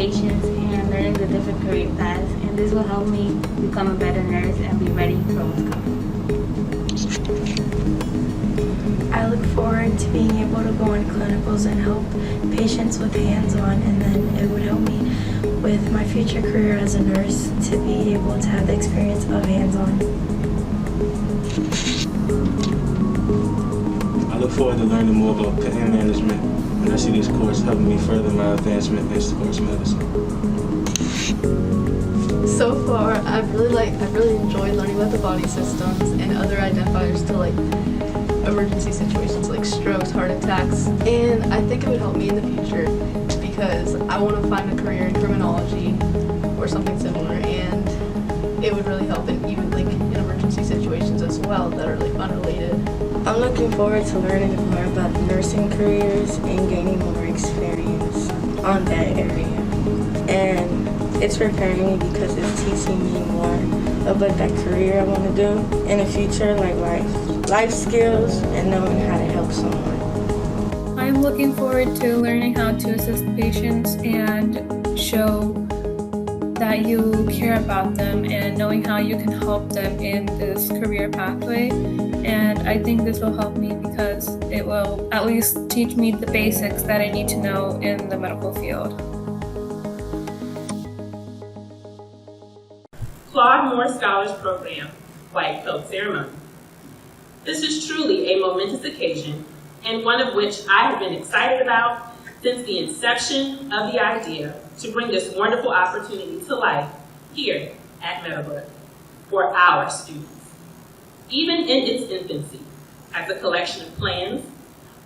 patients and learning the different career paths, and this will help me become a better nurse and be ready for what's coming. I look forward to being able to go on clinicals and help patients with hands-on, and then it would help me with my future career as a nurse to be able to have the experience of hands-on. I look forward to learning more about pain management, and I see this course helping me further my advancement in sports medicine. So far, I've really enjoyed learning about the body systems and other identifiers to emergency situations like strokes, heart attacks, and I think it would help me in the future because I want to find a career in criminology or something similar, and it would really help in even in emergency situations as well that are unrelated. I'm looking forward to learning more about nursing careers and gaining more experience on that area. And it's preparing me because it's teaching me more about that career I want to do in the future, like life skills and knowing how to help someone. I'm looking forward to learning how to assist patients and show that you care about them and knowing how you can help them in this career pathway. And I think this will help me because it will at least teach me the basics that I need to know in the medical field. Claude Moore Scholars Program, White Coat Ceremony. This is truly a momentous occasion and one of which I have been excited about since the inception of the idea to bring this wonderful opportunity to life here at Meadowbrook for our students. Even in its infancy, as a collection of plans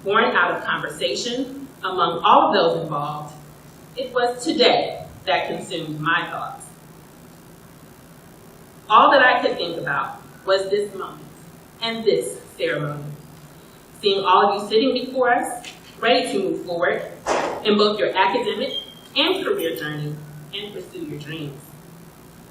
born out of conversation among all of those involved, it was today that consumed my thoughts. All that I could think about was this moment and this ceremony. Seeing all of you sitting before us, ready to move forward in both your academic and career journey and pursue your dreams.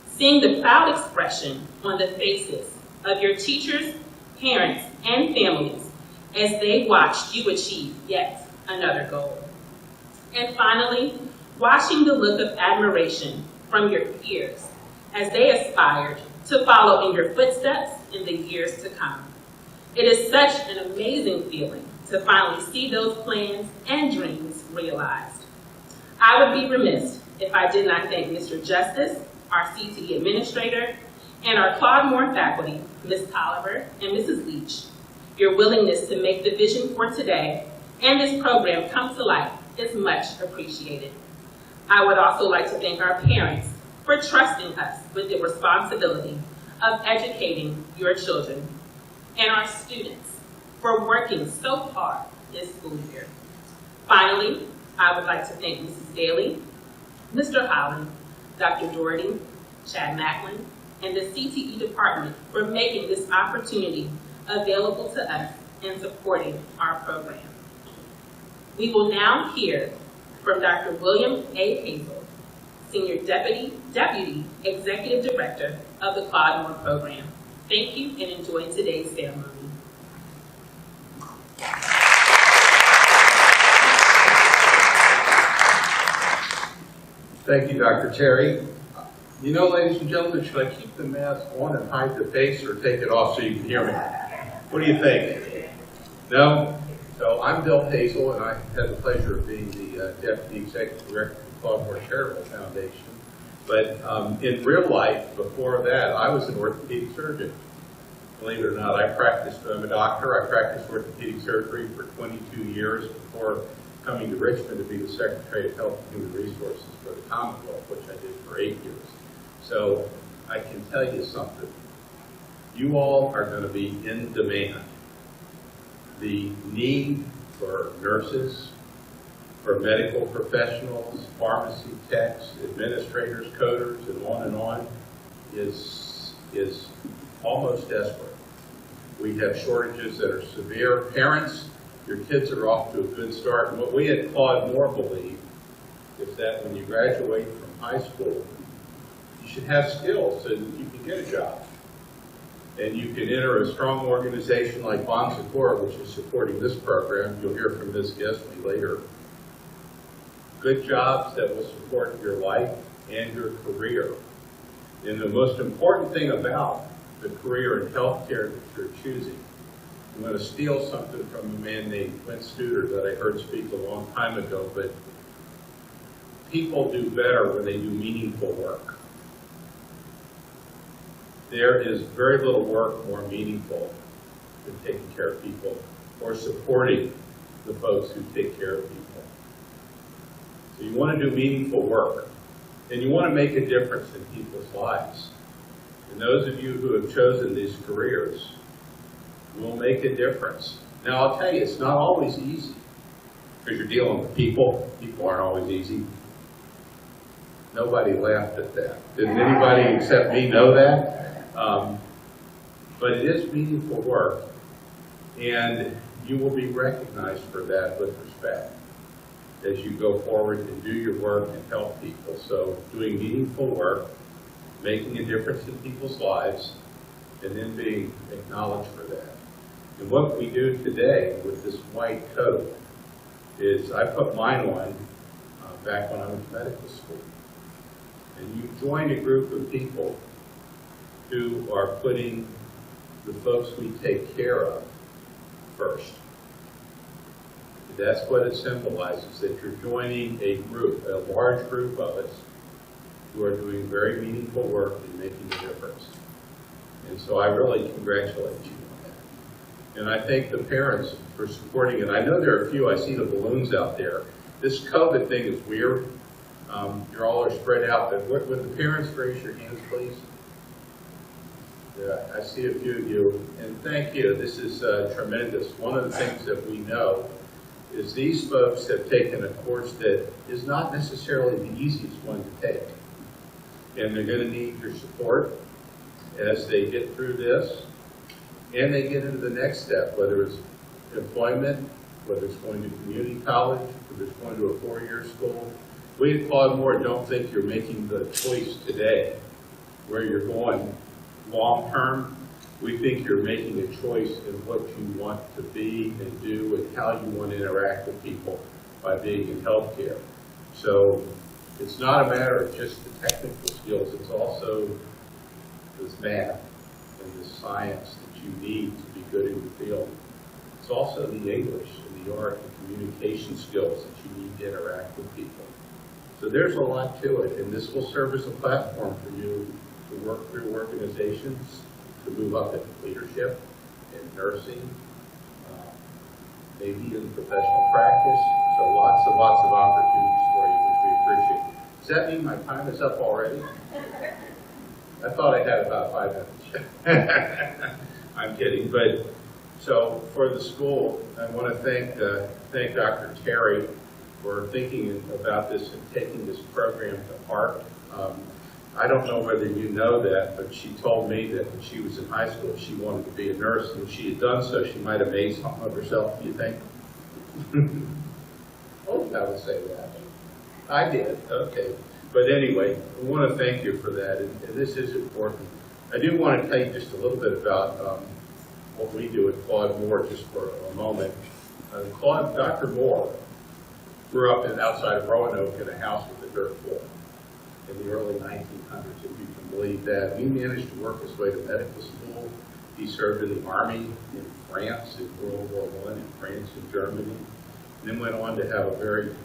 Seeing the proud expression on the faces of your teachers, parents, and families as they watched you achieve yet another goal. And finally, watching the look of admiration from your peers as they aspired to follow in your footsteps in the years to come. It is such an amazing feeling to finally see those plans and dreams realized. I would be remiss if I did not thank Mr. Justice, our CTE administrator, and our Claude Moore faculty, Ms. Tolliver and Mrs. Leach. Your willingness to make the vision for today and this program come to life is much appreciated. I would also like to thank our parents for trusting us with the responsibility of educating your children, and our students for working so hard this school year. Finally, I would like to thank Mrs. Daly, Mr. Holland, Dr. Doherty, Chad Macklin, and the CTE department for making this opportunity available to us and supporting our program. We will now hear from Dr. William A. Hazel, Senior Deputy Executive Director of the Claude Moore Program. Thank you and enjoy today's ceremony. Thank you, Dr. Terry. You know, ladies and gentlemen, should I keep the mask on and hide the face or take it off so you can hear me? What do you think? No? So I'm Bill Hazel, and I had the pleasure of being the Deputy Executive Director of the Claude Moore Charitable Foundation. But in real life, before that, I was an orthopedic surgeon. Believe it or not, I practiced, I'm a doctor. I practiced orthopedic surgery for 22 years before coming to Richmond to be the Secretary of Health and Human Resources for the Commonwealth, which I did for 8 years. So I can tell you something. You all are going to be in demand. The need for nurses, for medical professionals, pharmacy techs, administrators, coders, and on is almost desperate. We have shortages that are severe. Parents, your kids are off to a good start. And what we at Claude Moore believe is that when you graduate from high school, you should have skills so that you can get a job. And you can enter a strong organization like Bon Secours, which is supporting this program. You'll hear from Ms. Gesney later. good jobs that will support your life and your career. And the most important thing about the career in healthcare that you're choosing, I'm going to steal something from a man named Clint Studer that I heard speak a long time ago, but people do better when they do meaningful work. There is very little work more meaningful than taking care of people or supporting the folks who take care of people. So you want to do meaningful work, and you want to make a difference in people's lives. And those of you who have chosen these careers will make a difference. Now I'll tell you, it's not always easy, because you're dealing with people. People aren't always easy. Nobody laughed at that. Didn't anybody except me know that? But it is meaningful work, and you will be recognized for that with respect as you go forward and do your work and help people. So doing meaningful work, making a difference in people's lives, and then being acknowledged for that. And what we do today with this white coat is I put mine on back when I was in medical school. And you join a group of people who are putting the folks we take care of first. That's what it symbolizes, that you're joining a group, a large group of us, who are doing very meaningful work and making a difference. And so I really congratulate you on that. And I thank the parents for supporting it. I know there are a few, I see the balloons out there. This COVID thing is weird. You all are spread out, but would the parents raise your hands, please? Yeah, I see a few of you, and thank you. This is tremendous. One of the things that we know is these folks have taken a course that is not necessarily the easiest one to take. And they're going to need your support as they get through this, and they get into the next step, whether it's employment, whether it's going to community college, whether it's going to a four-year school. We at Claude Moore don't think you're making the choice today where you're going long-term. We think you're making a choice in what you want to be and do and how you want to interact with people by being in healthcare. So it's not a matter of just the technical skills, it's also this math and this science that you need to be good in the field. It's also the English and the art and communication skills that you need to interact with people. So there's a lot to it, and this will serve as a platform for you to work through organizations, to move up into leadership, in nursing, maybe in professional practice. So lots of opportunities for you, which we appreciate. Does that mean my time is up already? I thought I had about 5 minutes. I'm kidding, but so for the school, I want to thank Dr. Terry for thinking about this and taking this program to heart. I don't know whether you know that, but she told me that when she was in high school, she wanted to be a nurse, and if she had done so, she might have made something of herself, do you think? Oh, I would say that. I did, okay. But anyway, I want to thank you for that, and this is important. I do want to tell you just a little bit about what we do at Claude Moore, just for a moment. Dr. Moore grew up outside of Roanoke in a house with a dirt floor in the early 1900s, if you can believe that. He managed to work his way to medical school. He served in the Army in France in World War I, in France and Germany, and then went on to have a very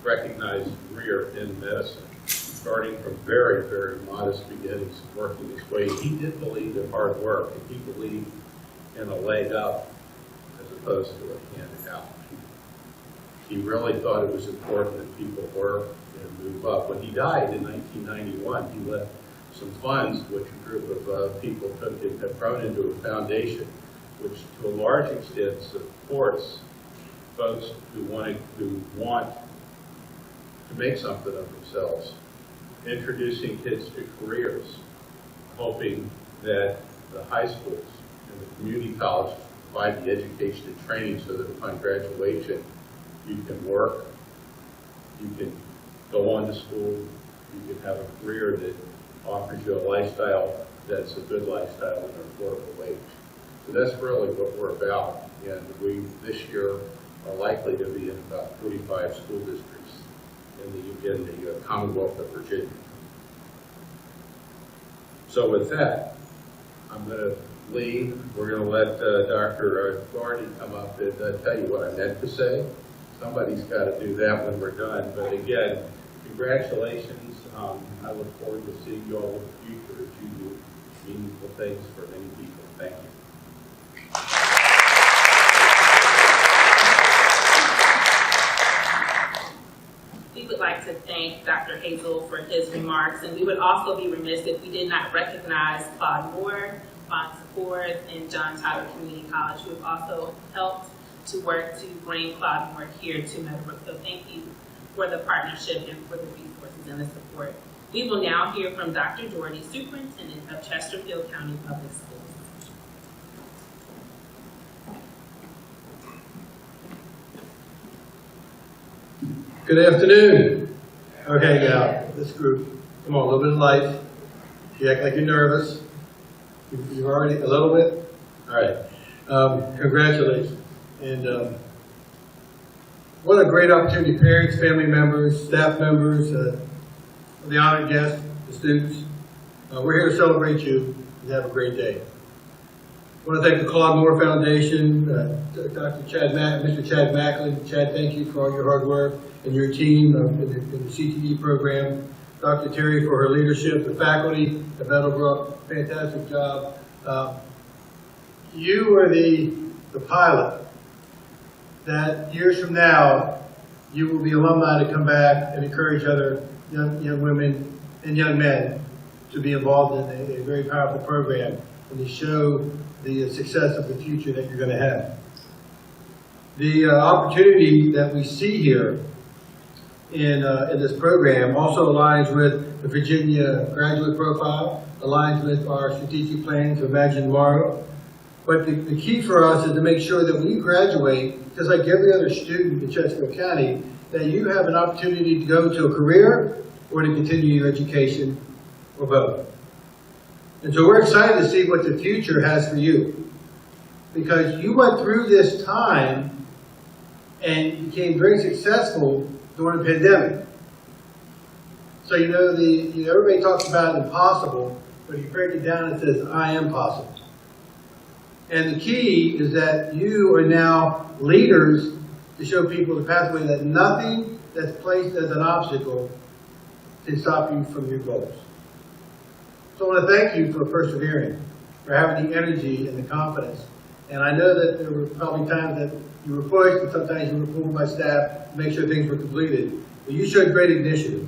recognized career in medicine, starting from very, very modest beginnings, working his way. He did believe in hard work, and he believed in a leg up as opposed to a handed out. He really thought it was important that people work and move up. When he died in 1991, he left some funds, which a group of people took and have grown into a foundation, which to a large extent supports folks who want to make something of themselves, introducing kids to careers, hoping that the high schools and the community colleges provide the education and training so that upon graduation, you can work, you can go on to school, you can have a career that offers you a lifestyle that's a good lifestyle at an affordable wage. So that's really what we're about. And we, this year, are likely to be in about 45 school districts in the Commonwealth of Virginia. So with that, I'm going to leave. We're going to let Dr. Doherty come up and tell you what I meant to say. Somebody's got to do that when we're done. But again, congratulations. I look forward to seeing you all in the future as you do meaningful things for many people. Thank you. We would like to thank Dr. Hazel for his remarks, and we would also be remiss if we did not recognize Claude Moore, Bon Secours, and John Tyler Community College, who have also helped to work to bring Claude Moore here to Meadowbrook. So thank you for the partnership and for the resources and the support. We will now hear from Dr. Doherty, Superintendent of Chesterfield County Public Schools. Good afternoon. Okay, now, this group, come on, a little bit of life. You act like you're nervous. You're already a little bit? All right. Congratulations. And what a great opportunity, parents, family members, staff members, the honored guests, the students. We're here to celebrate you and have a great day. I want to thank the Claude Moore Foundation, Mr. Chad Macklin. Chad, thank you for all your hard work and your team in the CTE program. Dr. Terry for her leadership, the faculty at Meadowbrook, fantastic job. You are the pilot that years from now, you will be alumni to come back and encourage other young women and young men to be involved in a very powerful program and to show the success of the future that you're going to have. The opportunity that we see here in this program also aligns with the Virginia graduate profile, aligns with our strategic plan to imagine tomorrow. But the key for us is to make sure that when you graduate, just like every other student in Chesterfield County, that you have an opportunity to go to a career or to continue your education or both. And so we're excited to see what the future has for you, because you went through this time and became very successful during the pandemic. So everybody talks about impossible, but if you break it down, it says, I am possible. And the key is that you are now leaders to show people the pathway that nothing that's placed as an obstacle can stop you from your goals. So I want to thank you for persevering, for having the energy and the confidence. And I know that there were probably times that you were pushed and sometimes you were pulled by staff to make sure things were completed. But you showed great initiative.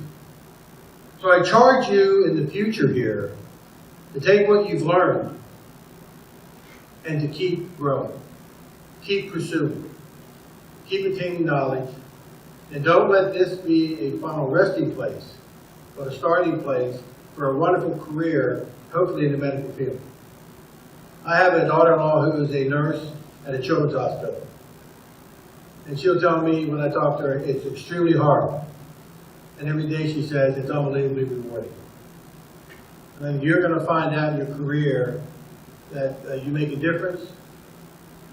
So I charge you in the future here to take what you've learned and to keep growing, keep pursuing, keep attaining knowledge, and don't let this be a final resting place, but a starting place for a wonderful career, hopefully in the medical field. I have a daughter-in-law who is a nurse at a children's hospital. And she'll tell me when I talk to her, it's extremely hard. And every day she says, it's unbelievably rewarding. And you're going to find out in your career that you make a difference,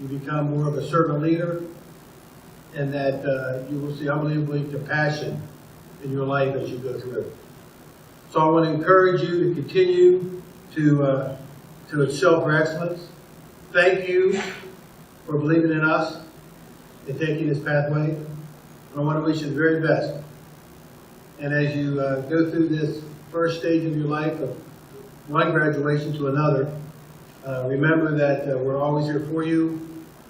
you become more of a servant leader, and that you will see unbelievably compassion in your life as you go through it. So I want to encourage you to continue to excel for excellence. Thank you for believing in us and taking this pathway. And I want to wish you the very best. And as you go through this first stage of your life, of one graduation to another, remember that we're always here for you,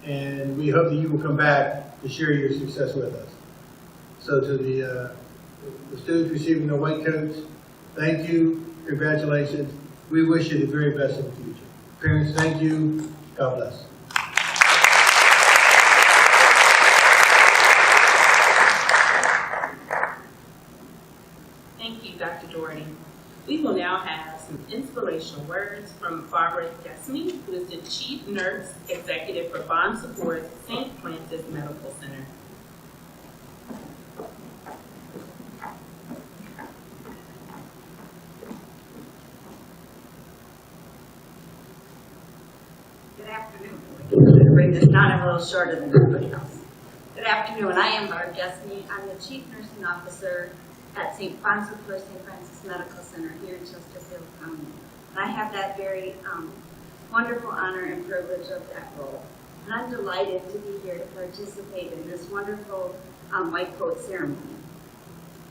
and we hope that you will come back to share your success with us. So to the students receiving their white coats, thank you, congratulations. We wish you the very best in the future. Parents, thank you. God bless. Thank you, Dr. Doherty. We will now have some inspirational words from Barbara Gesme, who is the Chief Nurse Executive for Bon Secours St. Francis Medical Center. Good afternoon. I'm going to bring this down a little shorter than everybody else. Good afternoon. I am Barb Gessney. I'm the Chief Nursing Officer at St. Francis Medical Center here in Chesterfield County. And I have that very wonderful honor and privilege of that role. And I'm delighted to be here to participate in this wonderful white coat ceremony.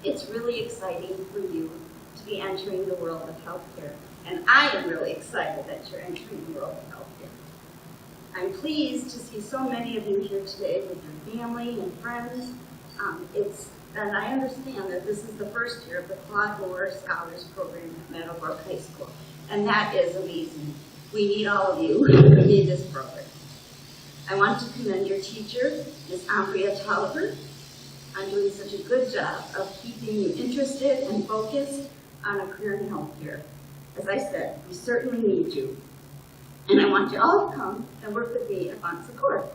It's really exciting for you to be entering the world of healthcare. And I am really excited that you're entering the world of healthcare. I'm pleased to see so many of you here today with your family and friends. And I understand that this is the first year of the Claude Scholars Program at Meadowbrook High School. And that is amazing. We need all of you who need this program. I want to commend your teacher, Ms. Ambria Tolliver, on doing such a good job of keeping you interested and focused on a career in healthcare. As I said, we certainly need you. And I want you all to come and work with me at Bon Secours.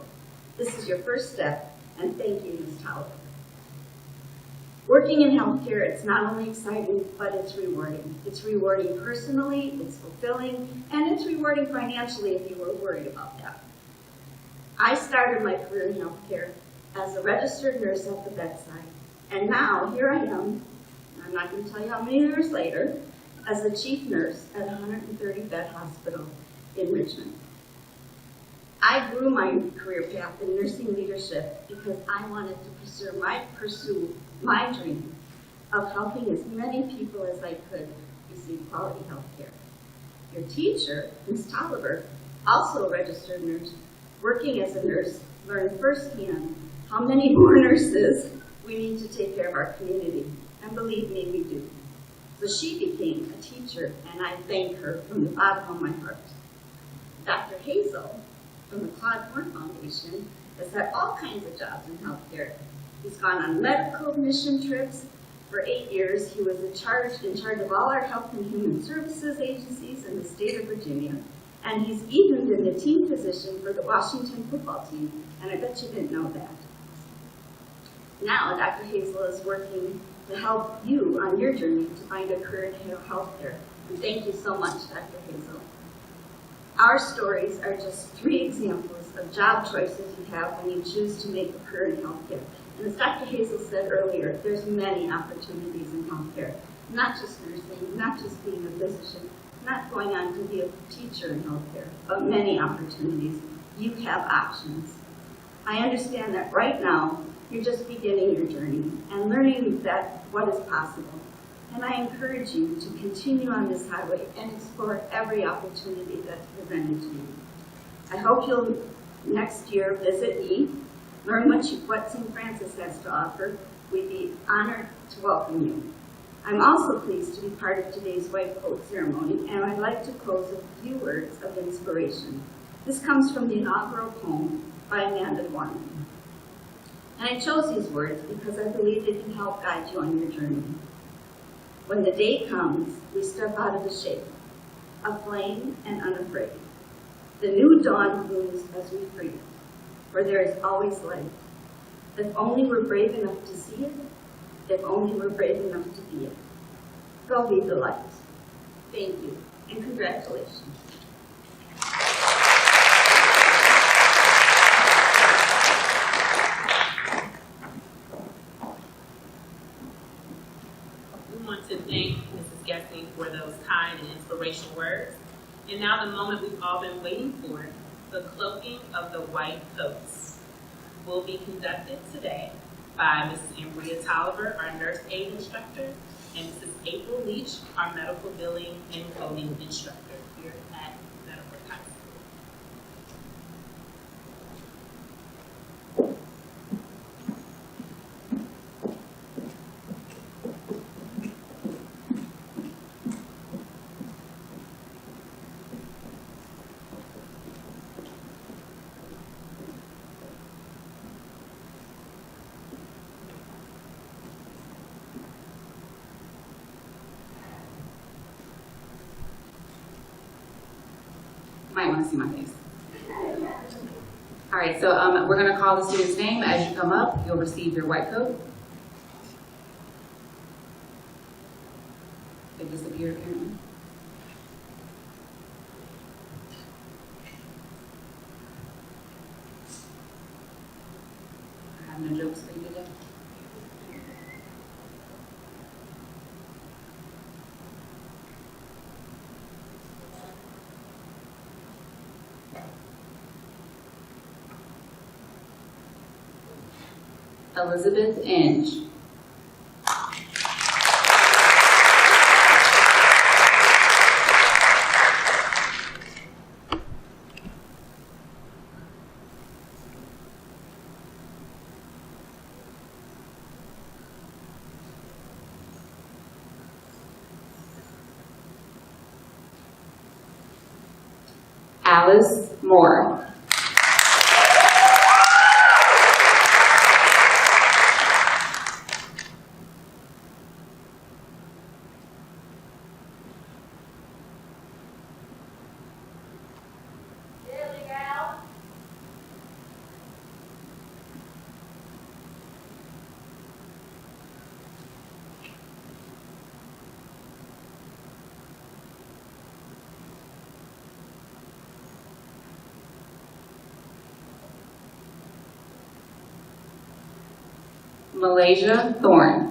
This is your first step, and thank you, Ms. Tolliver. Working in healthcare, it's not only exciting, but it's rewarding. It's rewarding personally, it's fulfilling, and it's rewarding financially if you were worried about that. I started my career in healthcare as a registered nurse at the bedside, and now here I am, I'm not going to tell you how many years later, as a chief nurse at a 130-bed hospital in Richmond. I grew my career path in nursing leadership because I wanted to pursue my dream of helping as many people as I could receive quality health care. Your teacher, Ms. Tolliver, also a registered nurse, working as a nurse, learned firsthand how many more nurses we need to take care of our community. And believe me, we do. So she became a teacher, and I thank her from the bottom of my heart. Dr. Hazel, from the Claude Foundation, has had all kinds of jobs in healthcare. He's gone on medical mission trips. For 8 years, he was in charge of all our health and human services agencies in the state of Virginia. And he's even been the team physician for the Washington football team, and I bet you didn't know that. Now, Dr. Hazel is working to help you on your journey to find a career in healthcare. And thank you so much, Dr. Hazel. Our stories are just 3 examples of job choices you have when you choose to make a career in healthcare. And as Dr. Hazel said earlier, there's many opportunities in healthcare. Not just nursing, not just being a physician, not going on to be a teacher in healthcare, but many opportunities. You have options. I understand that right now, you're just beginning your journey and learning that what is possible. And I encourage you to continue on this highway and explore every opportunity that's presented to you. I hope you'll next year visit me, learn what St. Francis has to offer. We'd be honored to welcome you. I'm also pleased to be part of today's white coat ceremony, and I'd like to close with a few words of inspiration. This comes from the inaugural poem by Amanda Gorman. And I chose these words because I believe they can help guide you on your journey. When the day comes, we step out of the shade, aflame and unafraid. The new dawn blooms as we free, for there is always light. If only we're brave enough to see it, if only we're brave enough to be it. Go be the light. Thank you, and congratulations. We want to thank Mrs. Gessney for those kind and inspirational words. And now the moment we've all been waiting for, the cloaking of the white coats, will be conducted today by Mrs. Ambria Tolliver, our nurse aid instructor, and Mrs. April Leach, our medical billing and coding instructor here at Meadowbrook High School. Might want to see my face. All right, so we're going to call the student's name. As you come up, you'll receive your white coat. It disappeared apparently. I have an address. Elizabeth Inge. Alice Moore. Malaysia Thorne.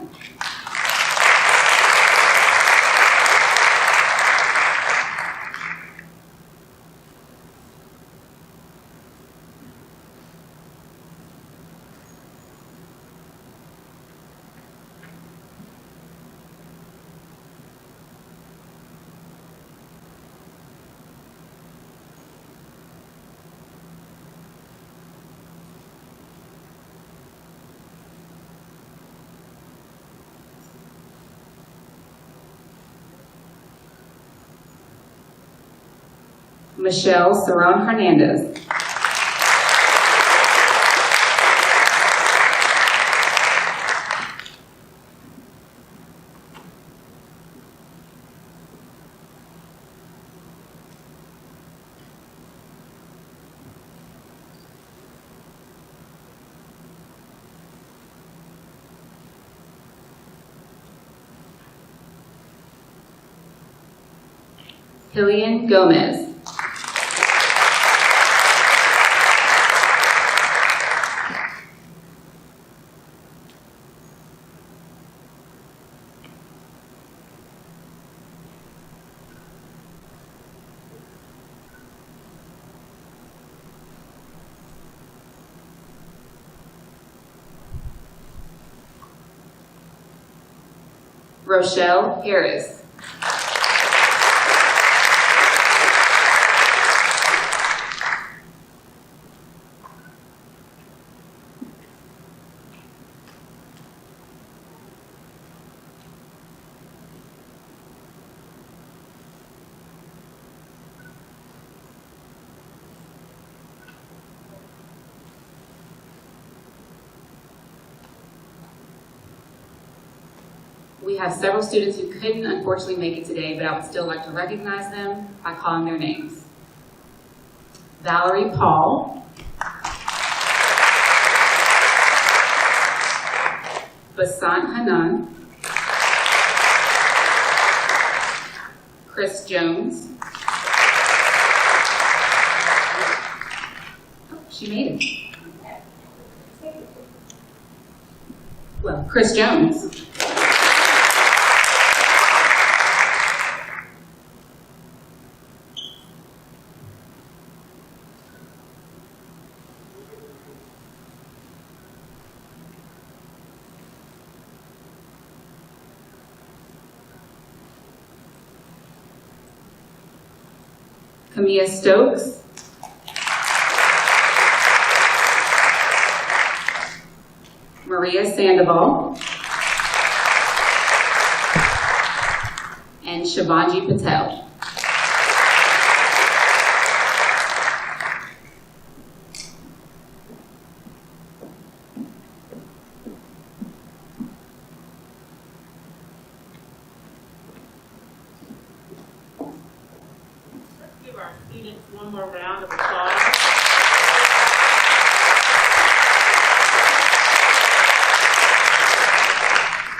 Michelle Cerrone Hernandez. Hillian Gomez. Rochelle Harris. We have several students who couldn't unfortunately make it today, but I would still like to recognize them by calling their names. Valerie Paul, Basant Hanan, Chris Jones. Oh, she made it. Well, Chris Jones. Camilla Stokes. Maria Sandoval. And Shivanji Patel. Our students one more round of applause.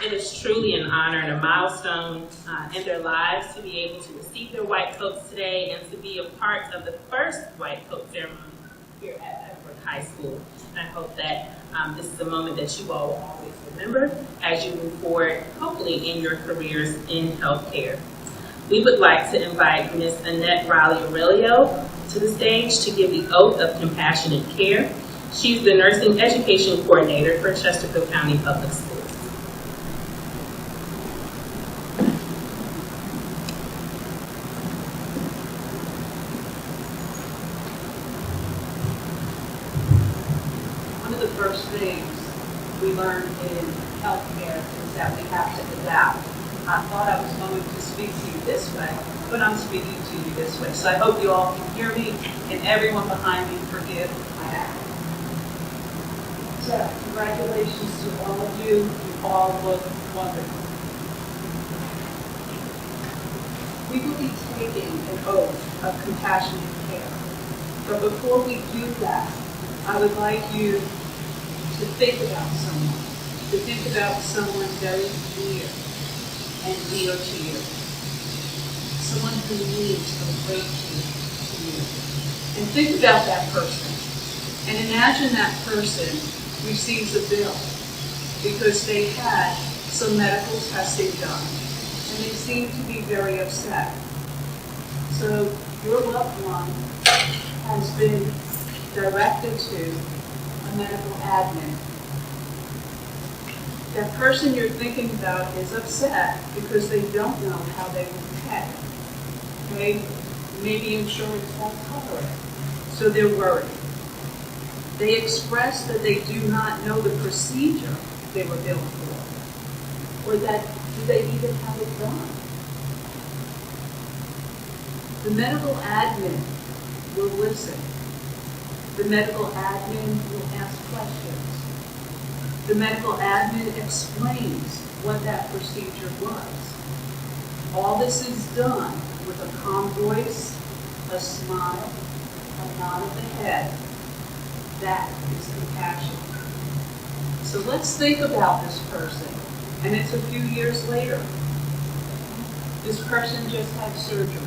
It is truly an honor and a milestone in their lives to be able to receive their white coats today and to be a part of the first white coat ceremony here at Meadowbrook High School. And I hope that this is a moment that you all will always remember as you move forward, hopefully in your careers in healthcare. We would like to invite Ms. Annette Riley Aurelio to the stage to give the oath of compassionate care. She's the Nursing Education Coordinator for Chesterfield County Public Schools. One of the first things we learned in healthcare is that we have to adapt. I thought I was going to speak to you this way, but I'm speaking to you this way. So I hope you all can hear me, and everyone behind me forgive my accent. So, congratulations to all of you. You all look wonderful. We will be taking an oath of compassionate care. But before we do that, I would like you to think about someone, very near and dear to you. Someone who means a great deal to you. And think about that person. And imagine that person receives a bill because they had some medical testing done and they seem to be very upset. So your loved one has been directed to a medical admin. That person you're thinking about is upset because they don't know how they will pay. Okay? Maybe insurance won't cover it, so they're worried. They express that they do not know the procedure they were billed for, or that do they even have it done. The medical admin will listen. The medical admin will ask questions. The medical admin explains what that procedure was. All this is done with a calm voice, a smile, a nod of the head. That is compassion. So let's think about this person, and it's a few years later. This person just had surgery.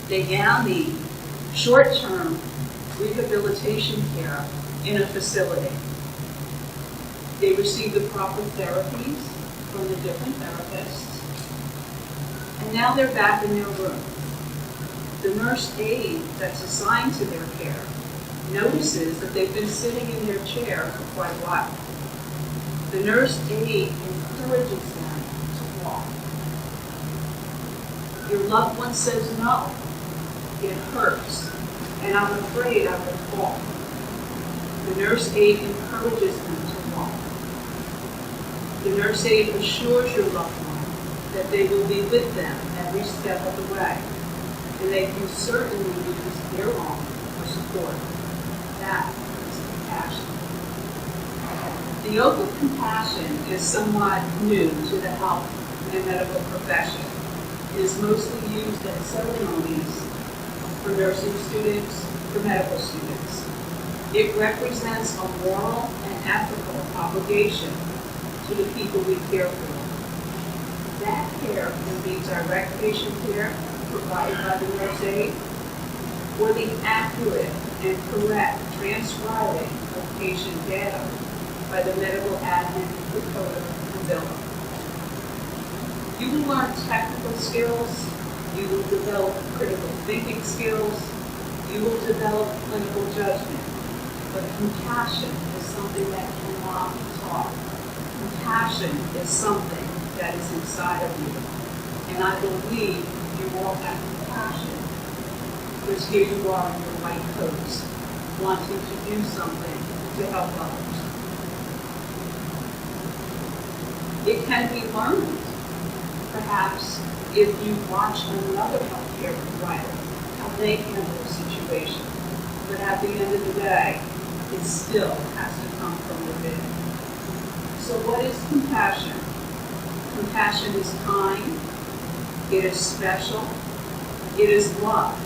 They now need short-term rehabilitation care in a facility. They receive the proper therapies from the different therapists, and now they're back in their room. The nurse aide that's assigned to their care notices that they've been sitting in their chair for quite a while. The nurse aide encourages them to walk. Your loved one says, no, it hurts, and I'm afraid I will fall. The nurse aide encourages them to walk. The nurse aide assures your loved one that they will be with them every step of the way, and they can certainly use their arm for support. That is compassion. The oath of compassion is somewhat new to the health and medical profession. It is mostly used at ceremonies for nursing students, for medical students. It represents a moral and ethical obligation to the people we care for. That care can be direct patient care provided by the nurse aide, or the accurate and correct transcribing of patient data by the medical admin, recorder, and biller. You will learn technical skills, you will develop critical thinking skills, you will develop clinical judgment, but compassion is something that cannot be taught. Compassion is something that is inside of you, and I believe you all have compassion. Because here you are in your white coats, wanting to do something to help others. It can be learned, perhaps, if you watch another healthcare provider, how they handle a situation. But at the end of the day, it still has to come from within. So what is compassion? Compassion is kind, it is special, it is love.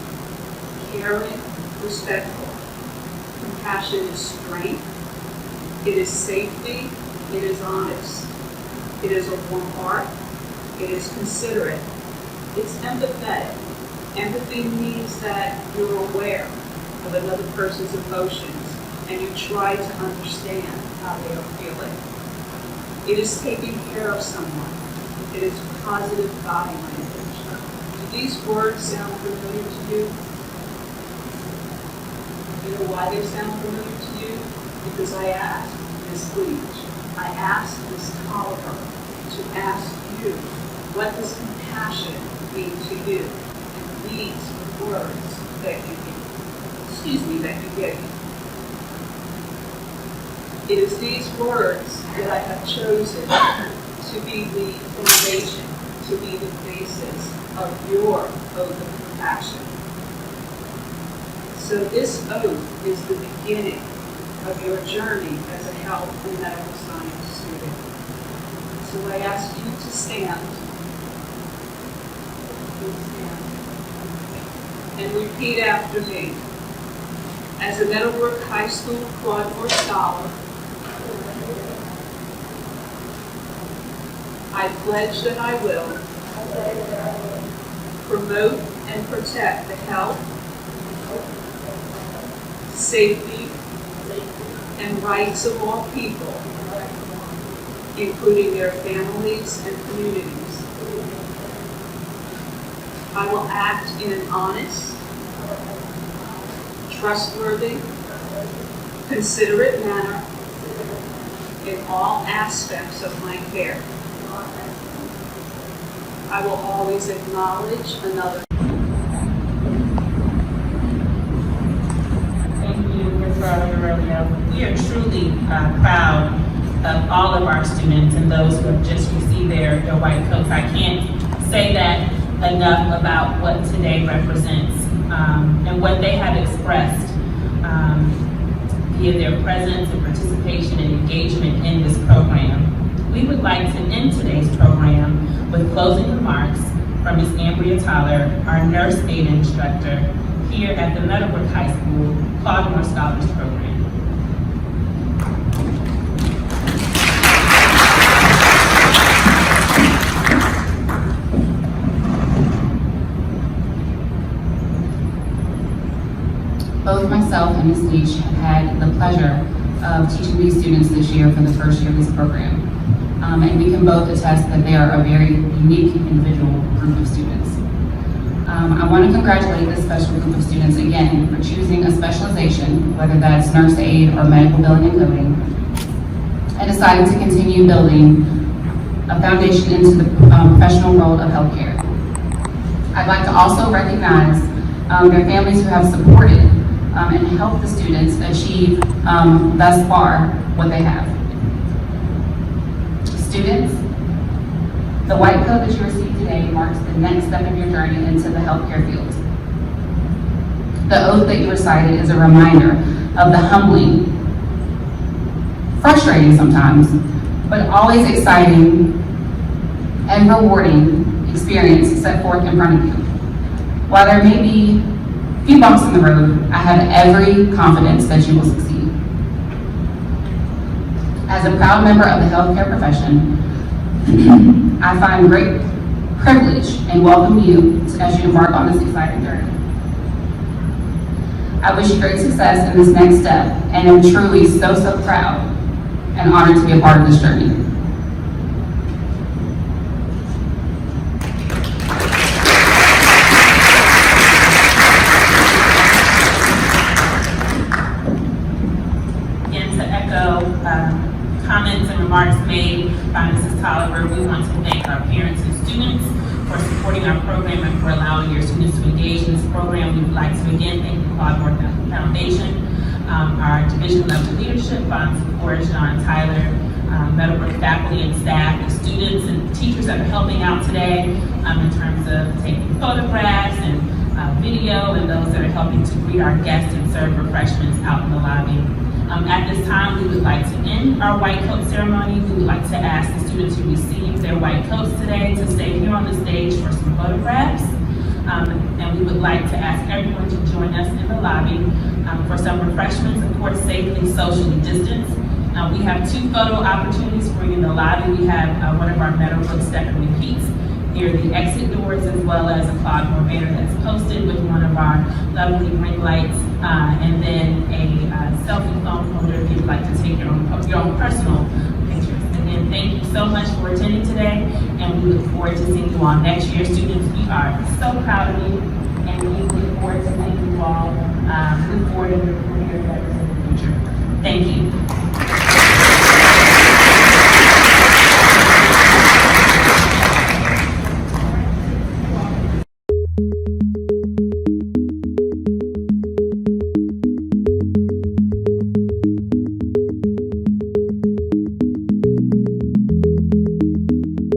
Caring, respectful. Compassion is strength. It is safety. It is honest. It is a warm heart. It is considerate. It's empathetic. Empathy means that you're aware of another person's emotions and you try to understand how they are feeling. It is taking care of someone. It is positive body language. Do these words sound familiar to you? You know why they sound familiar to you? because I asked Ms. Leach, I asked Ms. Tolliver to ask you, what does compassion mean to you? And these words that you gave me. It is these words that I have chosen to be the foundation, to be the basis of your oath of compassion. So this oath is the beginning of your journey as a health and medical science student. So I ask you to stand. Please stand. And repeat after me. As a Meadowbrook High School Claude Scholar, I pledge that I will promote and protect the health, safety, and rights of all people, including their families and communities. I will act in an honest, trustworthy, considerate manner in all aspects of my care. I will always acknowledge another. Thank you, Ms. Aurelio. We are truly proud of all of our students and those who have just received their white coats. I can't say that enough about what today represents and what they have expressed via their presence and participation and engagement in this program. We would like to end today's program with closing remarks from Ms. Ambria Tyler, our nurse aid instructor here at the Meadowbrook High School Claude Scholars Program. Both myself and Ms. Leach have had the pleasure of teaching these students this year for the first year of this program. And we can both attest that they are a very unique individual group of students. I want to congratulate this special group of students again for choosing a specialization, whether that's nurse aid or medical billing and coding, and deciding to continue building a foundation into the professional world of healthcare. I'd like to also recognize their families who have supported and helped the students achieve thus far what they have. Students, the white coat that you received today marks the next step in your journey into the healthcare field. The oath that you recited is a reminder of the humbling, frustrating sometimes, but always exciting and rewarding experience set forth in front of you. While there may be a few bumps in the road, I have every confidence that you will succeed. As a proud member of the healthcare profession, I find great privilege in welcoming you as you embark on this exciting journey. I wish you great success in this next step and am truly so proud and honored to be a part of this journey. Again, to echo comments and remarks made by Mrs. Tolliver, we want to thank our parents and students for supporting our program and for allowing your students to engage in this program. We would like to again thank the Claude Foundation, our division level leadership, Bond Support, John Tyler, Meadowbrook faculty and staff, the students and teachers that are helping out today in terms of taking photographs and video, and those that are helping to greet our guests and serve refreshments out in the lobby. At this time, we would like to end our white coat ceremony. We would like to ask the students who received their white coats today to stay here on the stage for some photographs. And we would like to ask everyone to join us in the lobby for some refreshments, of course, safely, socially distanced. We have 2 photo opportunities for you in the lobby. We have one of our Meadowbrook step and repeats near the exit doors, as well as a Claude banner that's posted with one of our lovely ring lights, and then a selfie phone holder if you'd like to take your own personal pictures. Again, thank you so much for attending today, and we look forward to seeing you all next year. Students, we are so proud of you, and we look forward to seeing you all move forward in your career endeavors in the future. Thank you.